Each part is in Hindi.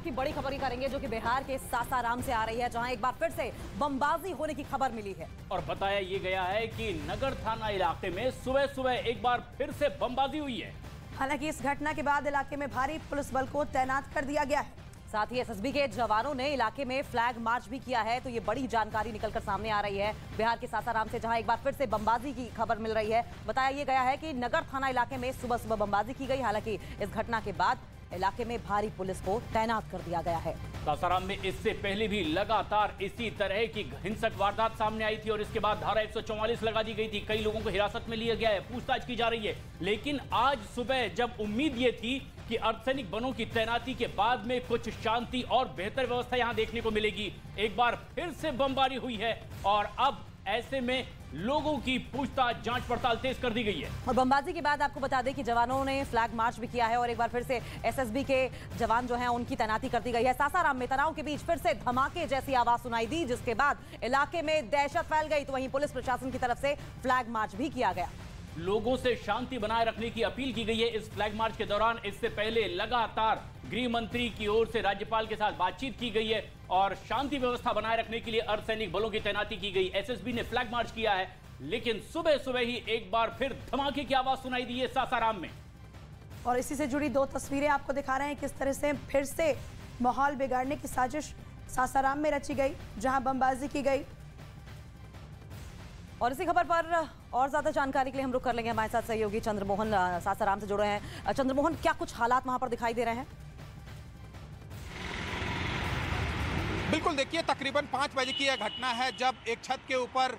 की बड़ी खबर करेंगे जो कि बिहार के सासाराम से आ रही है, जहां एक बार फिर से बमबाजी होने की खबर मिली है। और बताया ये गया है कि नगर थाना इलाके में सुबह सुबह एक बार फिर से बमबाजी हुई है। हालांकि इस घटना के बाद इलाके में भारी पुलिस बल को तैनात कर दिया गया है। साथ ही एसएसबी के जवानों ने इलाके में फ्लैग मार्च भी किया है। तो ये बड़ी जानकारी निकलकर सामने आ रही है बिहार के सासाराम से, जहां एक बार फिर से बमबाजी की खबर मिल रही है। बताया ये गया है कि नगर थाना इलाके में सुबह सुबह बमबाजी की गई। हालांकि इस घटना के बाद इलाके में भारी पुलिस को तैनात कर दिया गया है। सासाराम में इससे पहले भी लगातार इसी तरह की हिंसक वारदात सामने आई थी और इसके बाद धारा 144 लगा दी गई थी। कई लोगों को हिरासत में लिया गया है, पूछताछ की जा रही है। लेकिन आज सुबह जब उम्मीद ये थी कि अर्धसैनिक बलों की तैनाती के बाद में कुछ शांति और बेहतर व्यवस्था यहां देखने को मिलेगी, एक बार फिर से बमबारी हुई है और अब ऐसे में लोगों की पूछताछ जांच पड़ताल तेज कर दी गई है। और बमबाजी के बाद आपको बता दें कि जवानों ने फ्लैग मार्च भी किया है और एक बार फिर से एसएसबी के जवान जो हैं उनकी तैनाती कर दी गई है। सासाराम में तनाव के बीच फिर से धमाके जैसी आवाज सुनाई दी, जिसके बाद इलाके में दहशत फैल गई। तो वहीं पुलिस प्रशासन की तरफ से फ्लैग मार्च भी किया गया। लोगों से शांति बनाए रखने की अपील की गई है इस फ्लैग मार्च के दौरान। इससे पहले लगातार गृह मंत्री की ओर से राज्यपाल के साथ बातचीत की गई है और शांति व्यवस्था बनाए रखने के लिए अर्धसैनिक बलों की तैनाती की गई। एसएसबी ने फ्लैग मार्च किया है, लेकिन सुबह सुबह ही एक बार फिर धमाके की आवाज सुनाई दी है सासाराम में। और इसी से जुड़ी दो तस्वीरें आपको दिखा रहे हैं किस तरह से फिर से माहौल बिगाड़ने की साजिश सासाराम में रची गई, जहां बमबाजी की गई। और इसी खबर पर और ज्यादा जानकारी के लिए हम रुक कर लेंगे। हमारे साथ सहयोगी चंद्रमोहन सासाराम से जुड़े हैं। चंद्रमोहन, क्या कुछ हालात वहां पर दिखाई दे रहे हैं? बिल्कुल, देखिए तकरीबन 5 बजे की यह घटना है जब एक छत के ऊपर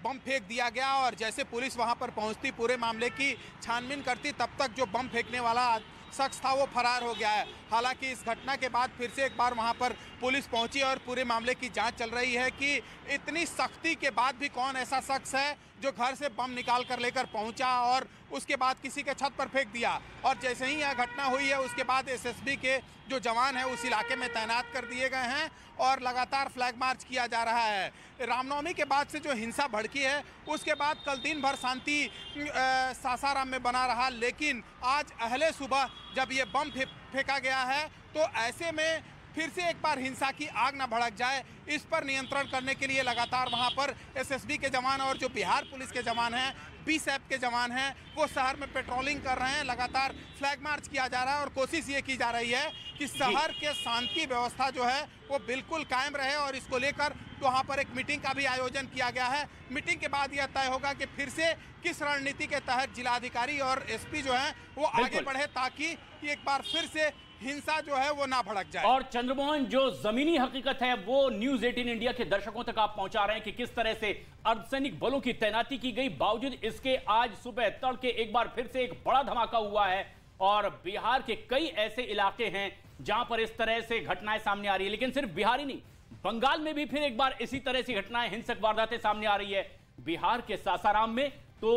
बम फेंक दिया गया और जैसे पुलिस वहां पर पहुंचती, पूरे मामले की छानबीन करती, तब तक जो बम फेंकने वाला शख्स था वो फरार हो गया है। हालांकि इस घटना के बाद फिर से एक बार वहां पर पुलिस पहुंची और पूरे मामले की जांच चल रही है कि इतनी सख्ती के बाद भी कौन ऐसा शख्स है जो घर से बम निकाल कर लेकर पहुंचा और उसके बाद किसी के छत पर फेंक दिया। और जैसे ही यह घटना हुई है उसके बाद एसएसबी के जो जवान हैं उस इलाके में तैनात कर दिए गए हैं और लगातार फ्लैग मार्च किया जा रहा है। रामनवमी के बाद से जो हिंसा भड़की है उसके बाद कल दिन भर शांति सासाराम में बना रहा, लेकिन आज अहले सुबह जब ये बम फेंका गया है तो ऐसे में फिर से एक बार हिंसा की आग न भड़क जाए, इस पर नियंत्रण करने के लिए लगातार वहां पर एसएसबी के जवान और जो बिहार पुलिस के जवान हैं, बीएसएफ के जवान हैं, वो शहर में पेट्रोलिंग कर रहे हैं। लगातार फ्लैग मार्च किया जा रहा है और कोशिश ये की जा रही है कि शहर के शांति व्यवस्था जो है वो बिल्कुल कायम रहे और इसको लेकर वहाँ पर एक मीटिंग का भी आयोजन किया गया है। मीटिंग के बाद यह तय होगा कि फिर से किस रणनीति के तहत जिलाधिकारी और एसपी जो है वो आगे बढ़े ताकि एक बार फिर से हिंसा जो है वो ना भड़क जाए। और चंद्रमोहन, जो जमीनी हकीकत है वो न्यूज 18 इंडिया के दर्शकों तक आप पहुंचा रहे हैं कि किस तरह से अर्धसैनिक बलों की तैनाती की गई। बावजूद इसके आज सुबह तड़के एक बार फिर से एक बड़ा धमाका हुआ है और बिहार के कई ऐसे इलाके हैं जहां पर इस तरह से घटनाएं सामने आ रही है। लेकिन सिर्फ बिहार ही नहीं, बंगाल में भी फिर एक बार इसी तरह से घटनाएं, हिंसक वारदातें सामने आ रही है। बिहार के सासाराम में तो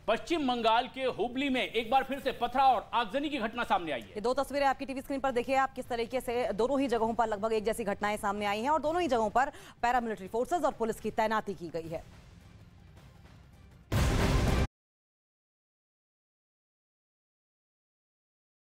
पश्चिम बंगाल के हुबली में एक बार फिर से पथराव और आगजनी की घटना सामने आई है। ये दो तस्वीरें आपकी टीवी स्क्रीन पर देखिए आप, किस तरीके से दोनों ही जगहों पर लगभग एक जैसी घटनाएं सामने आई हैं और दोनों ही जगहों पर पैरामिलिट्री फोर्सेस और पुलिस की तैनाती की गई है।